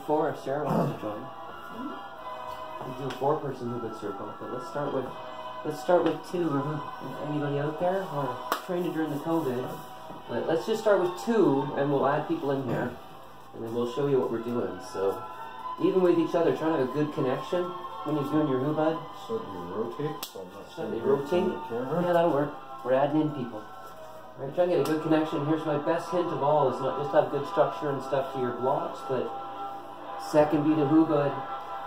4 if Sarah wants to join. We do a 4-person Hubud circle, but let's start with 2. Anybody out there? Or trained during the COVID. Let's just start with 2, and we'll add people in here, and then we'll show you what we're doing. So, even with each other, trying to have a good connection when you're doing your Hubud. Slightly rotate. Slightly rotate. Yeah, that'll work. We're adding in people. All right, try and get a good connection. Here's my best hint of all: is not just have good structure and stuff to your blocks, but second beat of Hubud,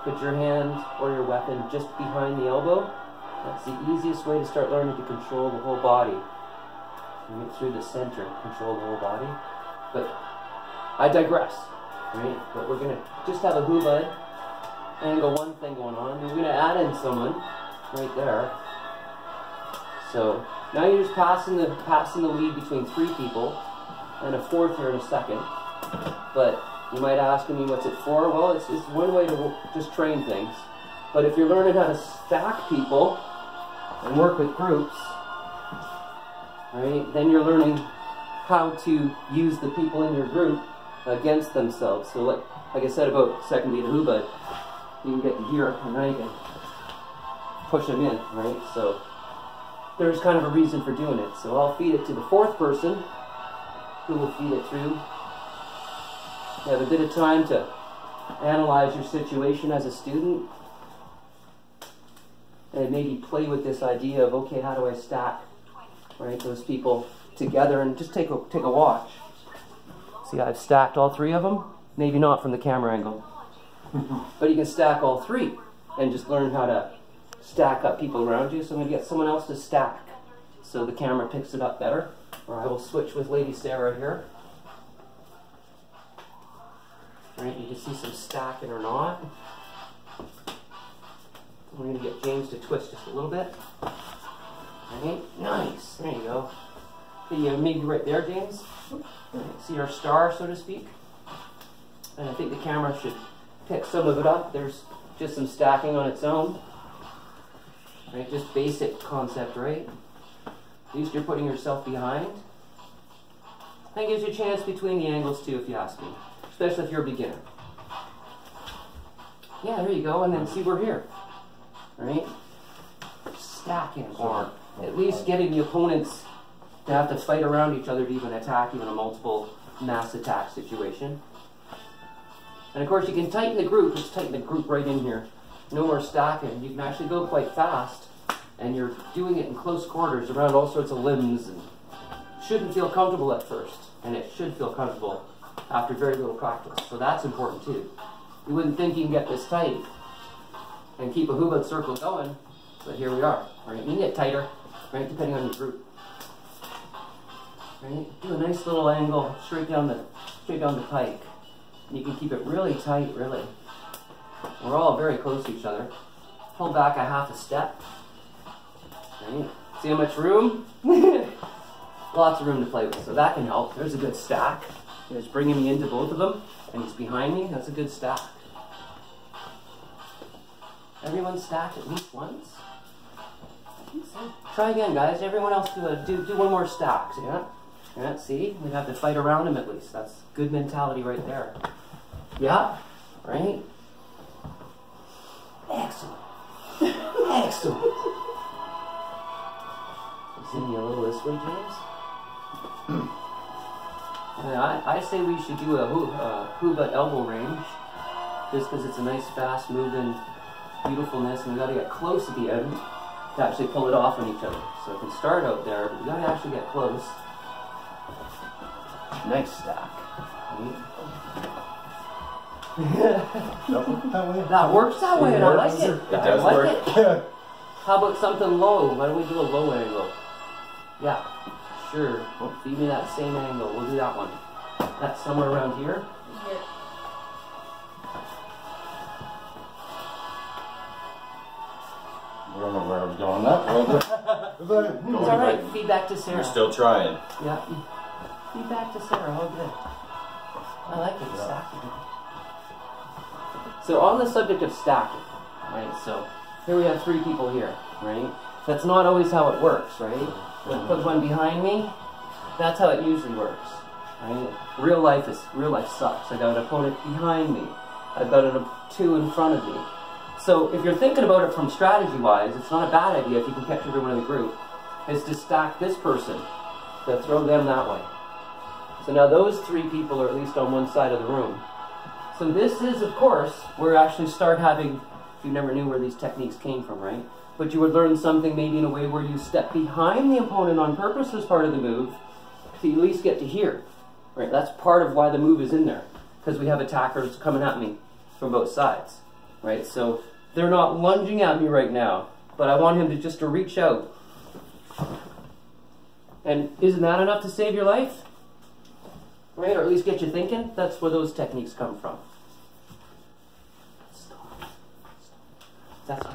put your hand or your weapon just behind the elbow. That's the easiest way to start learning to control the whole body. Right through the center, control the whole body. But I digress, right? But we're gonna just have a Hubud angle 1 thing going on, and we're gonna add in someone right there. So now you're just passing the lead between 3 people, and a 4th here in a second. But you might ask me, what's it for? Well, it's one way to just train things. But if you're learning how to stack people and work with groups, right, then you're learning how to use the people in your group against themselves. So like I said about second beat of Hubud, you can get here, and now you can push them in, right? So there's kind of a reason for doing it. So I'll feed it to the 4th person, who will feed it through. You have a bit of time to analyze your situation as a student, and maybe play with this idea of, okay, how do I stack, right, those people together, and just take a watch. See, I've stacked all 3 of them. Maybe not from the camera angle, but you can stack all 3 and just learn how to stack up people around you. So I'm going to get someone else to stack so the camera picks it up better, or I will switch with Lady Sarah here. Right, you can see some stacking or not. We're going to get James to twist just a little bit. Right, nice. There you go. Okay, maybe right there, James. Right, see our star, so to speak. And I think the camera should pick some of it up. There's just some stacking on its own. Right, just basic concept, right? At least you're putting yourself behind. That gives you a chance between the angles too, if you ask me. Especially if you're a beginner. Yeah, there you go, and then see we're here. Right? Stacking, or at least getting the opponents to have to fight around each other to even attack, even a multiple mass attack situation. And of course you can tighten the group, just tighten the group right in here. No more stacking. You can actually go quite fast, and you're doing it in close quarters around all sorts of limbs, and shouldn't feel comfortable at first, and it should feel comfortable after very little practice. So that's important too. You wouldn't think you can get this tight and keep a Hubud circle going, but here we are. Right? You can get tighter, right, depending on your group. Right? Do a nice little angle straight down the pike. And you can keep it really tight, really. We're all very close to each other. Pull back a half a step. Right? See how much room? Lots of room to play with, so that can help. There's a good stack. He's bringing me into both of them, and he's behind me. That's a good stack. Everyone stacked at least once? Try again, guys. Everyone else do one more stack. See that? Yeah, see? We have to fight around him at least. That's good mentality right there. Yeah? Right? Excellent. Excellent. Send me a little this way, James. I say we should do a Hubud elbow range, just because it's a nice, fast moving beautifulness, and we got to get close at the end to actually pull it off on each other. So it can start out there, but we got to actually get close. Nice stack. That works that way, and I like it. It does work. How about something low? Why don't we do a low angle? Yeah, sure. Well, feed me that same angle. We'll do that one. That's somewhere around here. Yeah. I don't know where I was going that. It's alright. Feed back to Sarah. You're still trying. Yeah. Feed back to Sarah. All good. I like it. Stacking. So on the subject of stacking, right? So here we have 3 people here, right? That's not always how it works, right? Put one behind me. That's how it usually works, right? Real life sucks. I got an opponent behind me. I've got two in front of me. So if you're thinking about it from strategy-wise, it's not a bad idea if you can catch everyone in the group, is to stack this person, to throw them that way. So now those three people are at least on one side of the room. So this is, of course, where you actually start having, you never knew where these techniques came from, right? But you would learn something maybe in a way where you step behind the opponent on purpose as part of the move, so you at least get to here, right? That's part of why the move is in there, because we have attackers coming at me from both sides, right? So they're not lunging at me right now, but I want him to just reach out. And isn't that enough to save your life? Right? Or at least get you thinking? That's where those techniques come from. Stop. That's